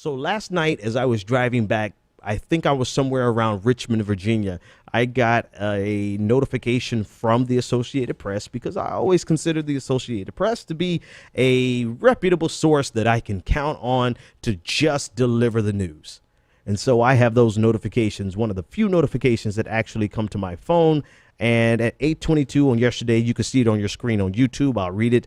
So last night, as I was driving back, I think I was somewhere around Richmond, Virginia, I got a notification from the Associated Press because I always consider the Associated Press to be a reputable source that I can count on to just deliver the news. And so I have those notifications, one of the few notifications that actually come to my phone. And at 8:22 on yesterday, you can see it on your screen on YouTube. I'll read it.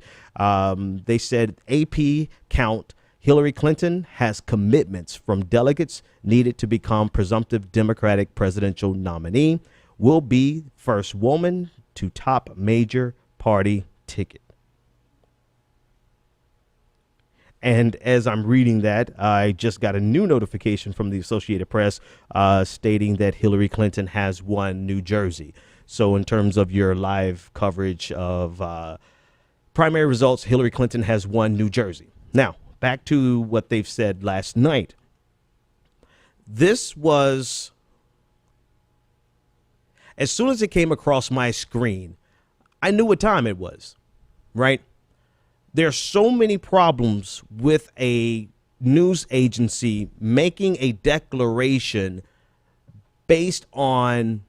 They said AP count. Hillary Clinton has commitments from delegates needed to become presumptive Democratic presidential nominee, will be first woman to top major party ticket. And as I'm reading that, I just got a new notification from the Associated Press stating that Hillary Clinton has won New Jersey. So in terms of your live coverage of primary results, Hillary Clinton has won New Jersey. Now, back to what they've said last night. This was, as soon as it came across my screen, I knew what time it was, right? There's so many problems with a news agency making a declaration based on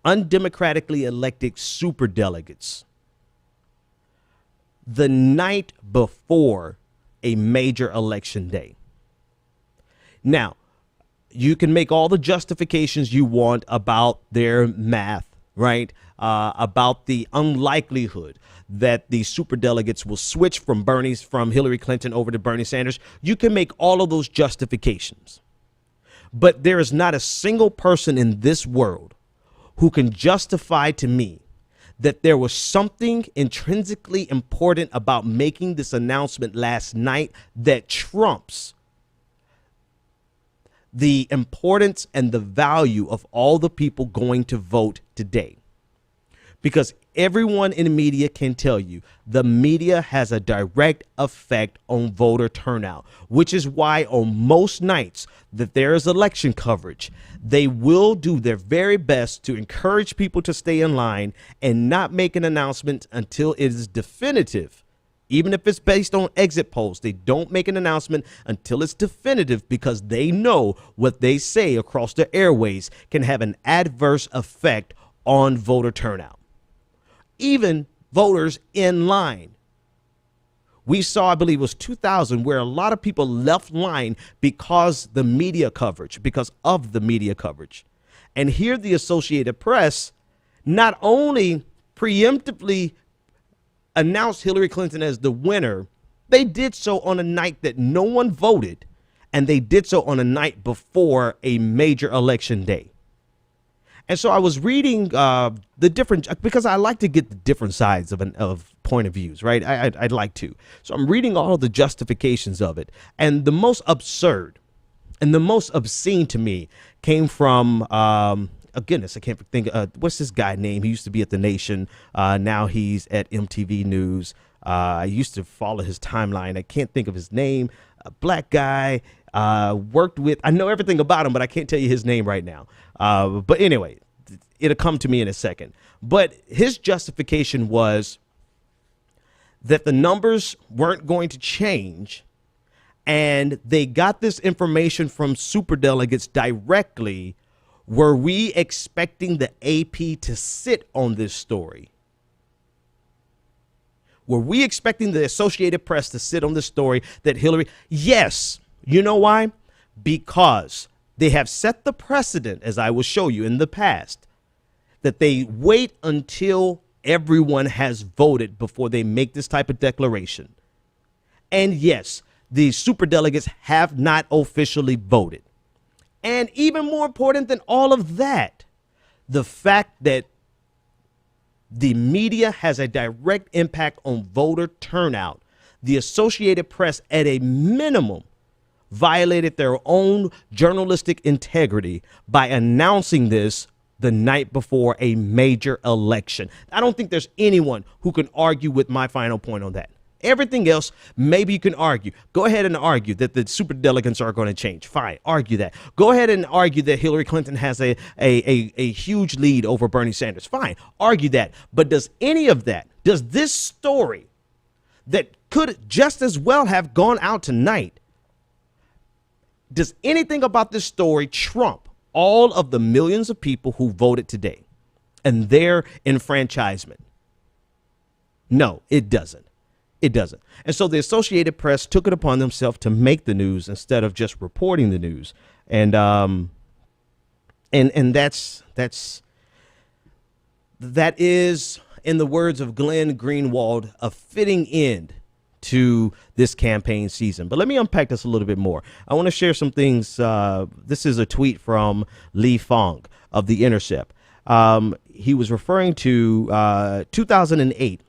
undemocratically elected superdelegates the night before a major election day. Now, you can make all the justifications you want about their math, right? About the unlikelihood that the superdelegates will switch from Hillary Clinton over to Bernie Sanders. You can make all of those justifications. But there is not a single person in this world who can justify to me that there was something intrinsically important about making this announcement last night that trumps the importance and the value of all the people going to vote today. Because everyone in the media can tell you the media has a direct effect on voter turnout, which is why on most nights that there is election coverage, they will do their very best to encourage people to stay in line and not make an announcement until it is definitive. Even if it's based on exit polls, they don't make an announcement until it's definitive because they know what they say across the airways can have an adverse effect on voter turnout. Even voters in line. We saw, I believe it was 2000, where a lot of people left line because of the media coverage. And here the Associated Press not only preemptively announced Hillary Clinton as the winner, they did so on a night that no one voted, and they did so on a night before a major election day. And so I was reading the different, because I like to get the different sides of point of views, right? I'd like to. So I'm reading all the justifications of it. And the most absurd and the most obscene to me came from, goodness, I can't think, what's this guy name? He used to be at The Nation. Now he's at MTV News. I used to follow his timeline. I can't think of his name. A black guy. Worked with, I know everything about him, but I can't tell you his name right now. But anyway, it'll come to me in a second. But his justification was that the numbers weren't going to change, and they got this information from superdelegates directly. Were we expecting the AP to sit on this story? Were we expecting the Associated Press to sit on this story that Hillary? Yes. You know why? Because they have set the precedent, as I will show you in the past, that they wait until everyone has voted before they make this type of declaration. And yes, the superdelegates have not officially voted. And even more important than all of that, the fact that the media has a direct impact on voter turnout. The Associated Press, at a minimum, violated their own journalistic integrity by announcing this the night before a major election. I don't think there's anyone who can argue with my final point on that. Everything else, maybe you can argue. Go ahead and argue that the superdelegates are going to change. Fine, argue that. Go ahead and argue that Hillary Clinton has a huge lead over Bernie Sanders. Fine, argue that. But does any of that, does this story that could just as well have gone out tonight. Does anything about this story trump all of the millions of people who voted today and their enfranchisement? No, it doesn't. It doesn't. And so the Associated Press took it upon themselves to make the news instead of just reporting the news. And that is, in the words of Glenn Greenwald, a fitting end to this campaign season. But let me unpack this a little bit more. I want to share some things. This is a tweet from Lee Fong of The Intercept. He was referring to 2008.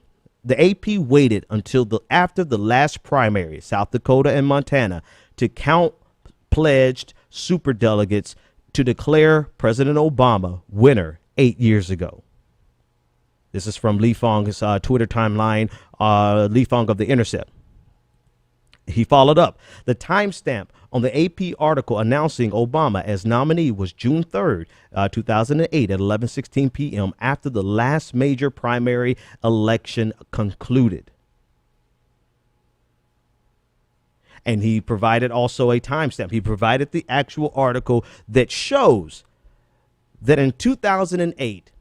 The AP waited until after the last primary, South Dakota and Montana, to count pledged superdelegates to declare President Obama winner 8 years ago. This is from Lee Fong's Twitter timeline, Lee Fong of The Intercept. He followed up. The timestamp on the AP article announcing Obama as nominee was June 3rd, 2008 at 11:16 p.m. after the last major primary election concluded. And he provided also a timestamp. He provided the actual article that shows that in 2008,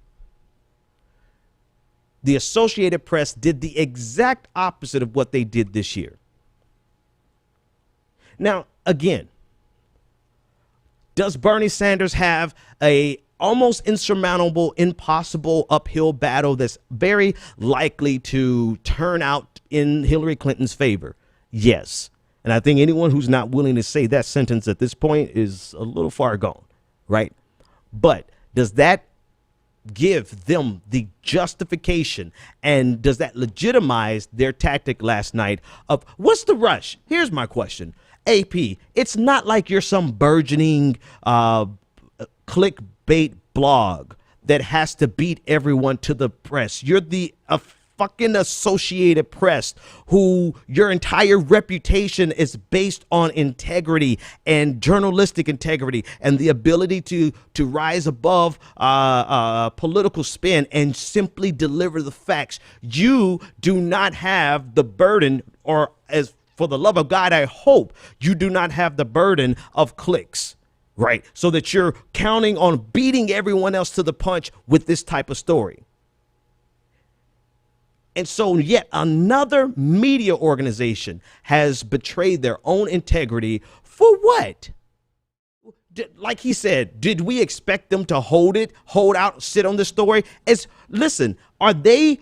the Associated Press did the exact opposite of what they did this year. Now, again, does Bernie Sanders have a almost insurmountable, impossible uphill battle that's very likely to turn out in Hillary Clinton's favor? Yes. And I think anyone who's not willing to say that sentence at this point is a little far gone, right? But does that give them the justification, and does that legitimize their tactic last night of what's the rush? Here's my question. AP, it's not like you're some burgeoning clickbait blog that has to beat everyone to the press. You're the fucking Associated Press, who your entire reputation is based on integrity and journalistic integrity and the ability to rise above political spin and simply deliver the facts. You do not have the burden, or as for the love of God, I hope you do not have the burden of clicks, right? So that you're counting on beating everyone else to the punch with this type of story. And so yet another media organization has betrayed their own integrity for what? Like he said, did we expect them to hold out, sit on the story? Listen, are they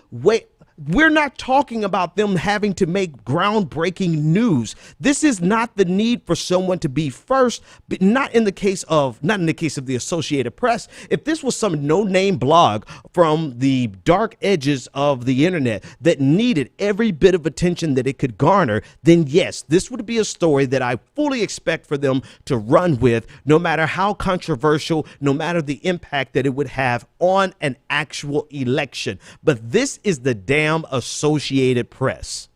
we're not talking about them having to make groundbreaking news. This is not the need for someone to be first, but not in the case of the Associated Press. If this was some no-name blog from the dark edges of the internet that needed every bit of attention that it could garner, then yes, this would be a story that I fully expect for them to run with, no matter how controversial, no matter the impact that it would have on an actual election. But this is the damn Associated Press.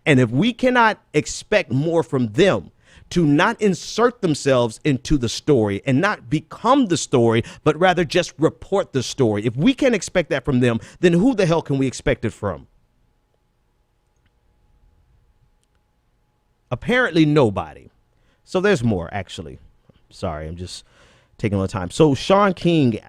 And if we cannot expect more from them to not insert themselves into the story and not become the story, but rather just report the story, if we can't expect that from them, then who the hell can we expect it from? Apparently nobody. So there's more, actually. Sorry, I'm just taking a little time. So Sean King,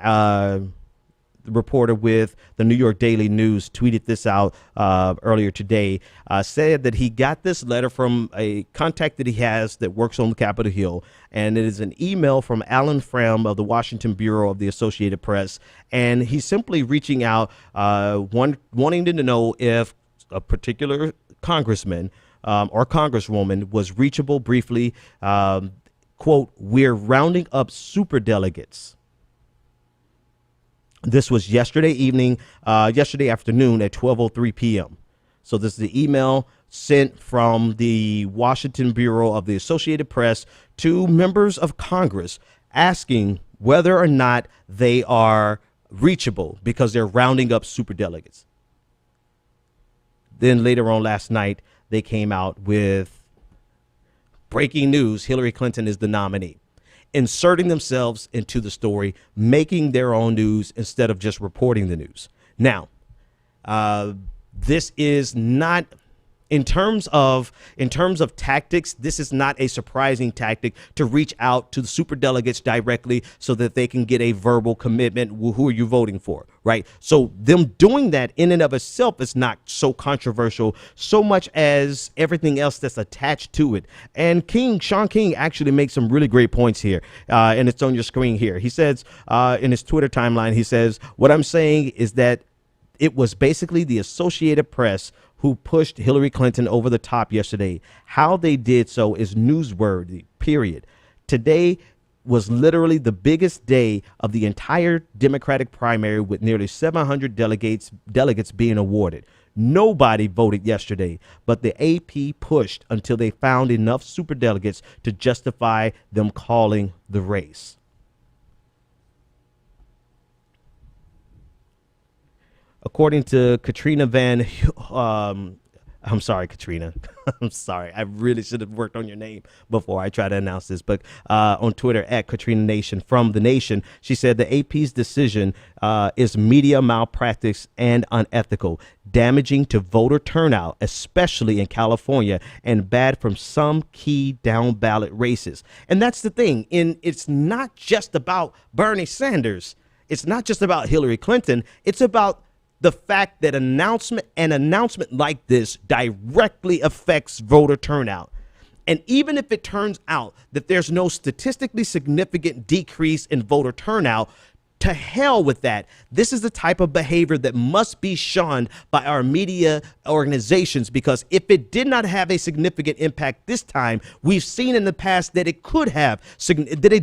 reporter with the New York Daily News, tweeted this out earlier today, said that he got this letter from a contact that he has that works on Capitol Hill, and it is an email from Alan Fram of the Washington Bureau of the Associated Press, and he's simply reaching out, wanting to know if a particular congressman or congresswoman was reachable briefly. Quote, "We're rounding up superdelegates." This was yesterday afternoon at 12:03 p.m. So this is the email sent from the Washington Bureau of the Associated Press to members of Congress asking whether or not they are reachable because they're rounding up superdelegates. Then later on last night, they came out with breaking news. Hillary Clinton is the nominee, inserting themselves into the story, making their own news instead of just reporting the news. Now, this is not In terms of tactics, this is not a surprising tactic to reach out to the superdelegates directly so that they can get a verbal commitment. Who are you voting for, right? So them doing that in and of itself is not so controversial, so much as everything else that's attached to it. And Sean King actually makes some really great points here, and it's on your screen here. He says in his Twitter timeline, he says, "What I'm saying is that it was basically the Associated Press who pushed Hillary Clinton over the top yesterday. How they did so is newsworthy, period. Today was literally the biggest day of the entire Democratic primary, with nearly 700 delegates being awarded. Nobody voted yesterday, but the AP pushed until they found enough superdelegates to justify them calling the race." According to Katrina I'm sorry, Katrina. I'm sorry. I really should have worked on your name before I try to announce this. But on Twitter, at Katrina Nation from The Nation, she said the AP's decision is media malpractice and unethical, damaging to voter turnout, especially in California, and bad from some key down ballot races. And that's the thing. It's not just about Bernie Sanders. It's not just about Hillary Clinton. It's about the fact that an announcement like this directly affects voter turnout. And even if it turns out that there's no statistically significant decrease in voter turnout, to hell with that. This is the type of behavior that must be shunned by our media organizations, because if it did not have a significant impact this time, we've seen in the past that it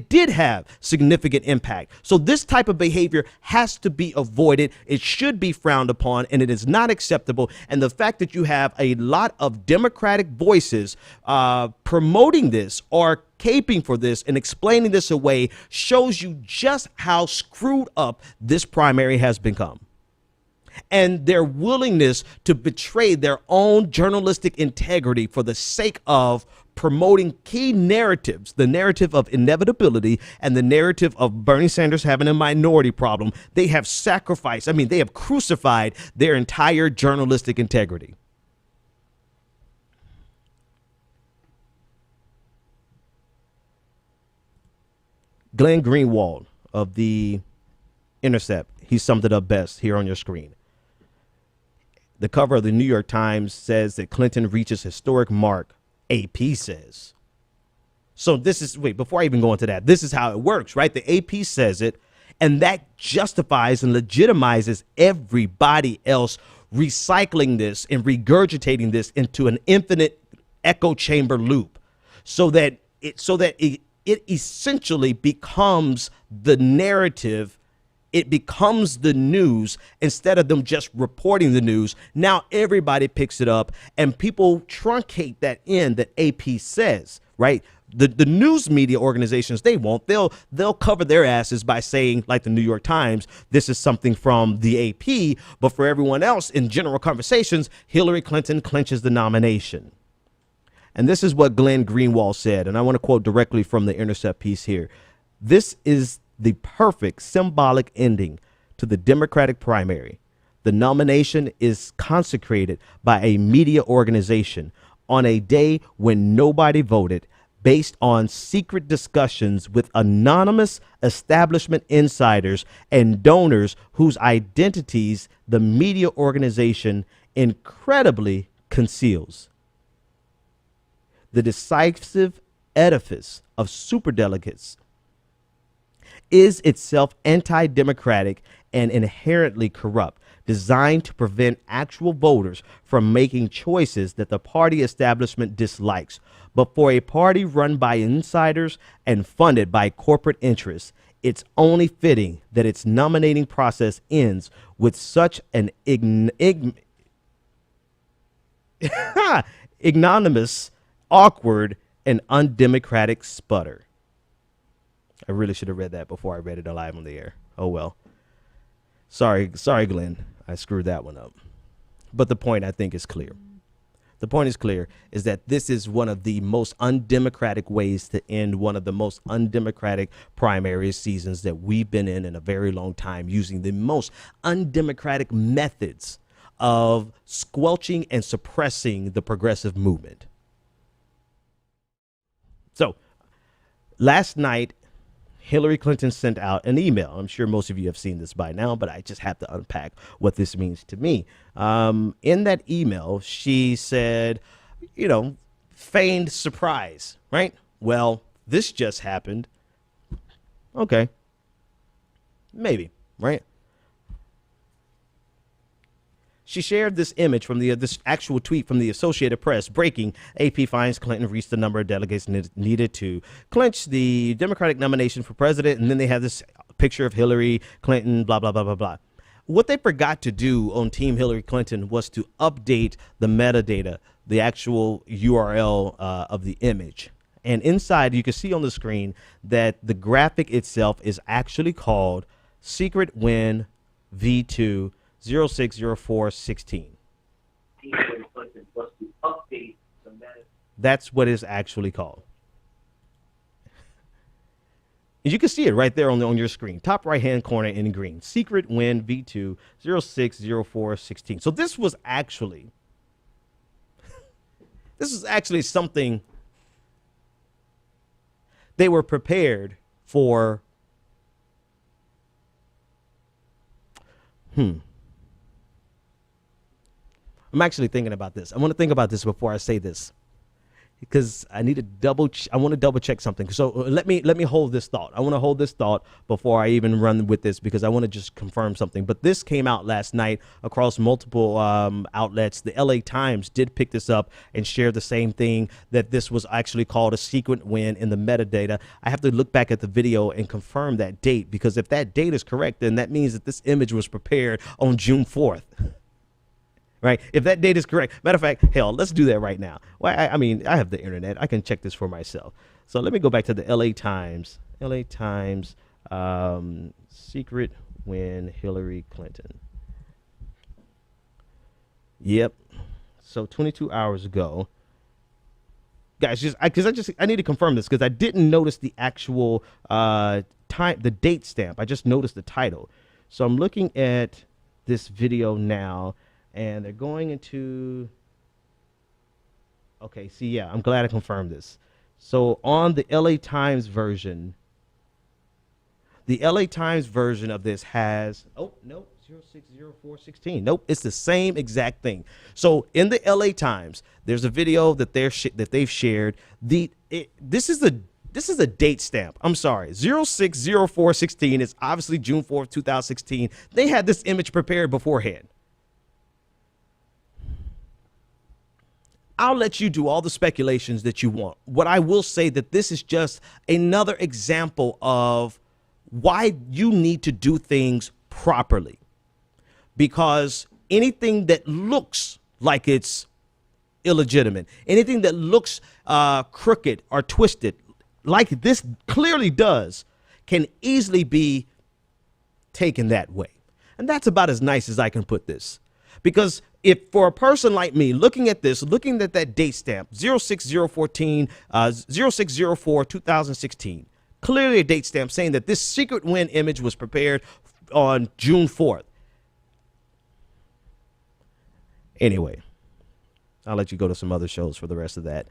did have significant impact. So this type of behavior has to be avoided. It should be frowned upon, and it is not acceptable. And the fact that you have a lot of Democratic voices promoting this or caping for this and explaining this away shows you just how screwed up this primary has become, and their willingness to betray their own journalistic integrity for the sake of promoting key narratives, the narrative of inevitability and the narrative of Bernie Sanders having a minority problem. They have they have crucified their entire journalistic integrity. Glenn Greenwald of The Intercept, he summed it up best here on your screen. The cover of the New York Times says that Clinton reaches historic mark, AP says. So before I even go into that, this is how it works, right? The AP says it, and that justifies and legitimizes everybody else recycling this and regurgitating this into an infinite echo chamber loop, so that it essentially becomes the narrative. It becomes the news instead of them just reporting the news. Now everybody picks it up, and people truncate that that AP says, right? The news media organizations, they won't. They'll cover their asses by saying, like the New York Times, this is something from the AP. But for everyone else in general conversations, Hillary Clinton clinches the nomination. And this is what Glenn Greenwald said, and I want to quote directly from the Intercept piece here. "This is the perfect symbolic ending to the Democratic primary. The nomination is consecrated by a media organization on a day when nobody voted, based on secret discussions with anonymous establishment insiders and donors whose identities the media organization incredibly conceals. The decisive edifice of superdelegates is itself anti-democratic and inherently corrupt, designed to prevent actual voters from making choices that the party establishment dislikes. But for a party run by insiders and funded by corporate interests, it's only fitting that its nominating process ends with such an ignominious, awkward, and undemocratic sputter." I really should have read that before I read it live on the air. Oh well. Sorry, Glenn. I screwed that one up. But the point, I think, is clear. The point is clear, is that this is one of the most undemocratic ways to end one of the most undemocratic primary seasons that we've been in a very long time, using the most undemocratic methods of squelching and suppressing the progressive movement. So last night, Hillary Clinton sent out an email. I'm sure most of you have seen this by now, but I just have to unpack what this means to me. In that email, she said, feigned surprise, right? Well, this just happened. Okay. Maybe, right? She shared this image from this actual tweet from the Associated Press. Breaking: AP finds Clinton reached the number of delegates needed to clinch the Democratic nomination for president. And then they have this picture of Hillary Clinton, blah, blah, blah, blah, blah. What they forgot to do on Team Hillary Clinton was to update the metadata, the actual URL of the image. And inside, you can see on the screen that the graphic itself is actually called Secret Win V2 060416. That's what it's actually called. And you can see it right there on your screen, top right hand corner in green. Secret Win V2 060416. So this was actually something they were prepared for. I'm actually thinking about this. I want to think about this before I say this, because I need to I want to double check something. So let me hold this thought. I want to hold this thought before I even run with this, because I want to just confirm something. But this came out last night across multiple outlets. The LA Times did pick this up and share the same thing, that this was actually called a secret win in the metadata. I have to look back at the video and confirm that date, because if that date is correct, then that means that this image was prepared on June 4th. Right? If that date is correct. Matter of fact, hell, let's do that right now. Well, I mean, I have the internet. I can check this for myself. So let me go back to the LA Times. LA Times, secret win Hillary Clinton. Yep. So 22 hours ago. Guys, I need to confirm this, because I didn't notice the actual time, the date stamp. I just noticed the title. So I'm looking at this video now. And they're going into, okay, see, yeah, I'm glad I confirmed this. So on the LA Times version, of this has, oh, no, 060416. Nope, it's the same exact thing. So in the LA Times, there's a video that they've shared. This is a date stamp. I'm sorry. 060416 is obviously June 4th, 2016. They had this image prepared beforehand. I'll let you do all the speculations that you want. What I will say, that this is just another example of why you need to do things properly. Because anything that looks like it's illegitimate, anything that looks crooked or twisted, like this clearly does, can easily be taken that way. And that's about as nice as I can put this. Because if for a person like me looking at this, looking at that date stamp, 06014, 0604 2016, clearly a date stamp saying that this secret win image was prepared on June 4th. Anyway, I'll let you go to some other shows for the rest of that.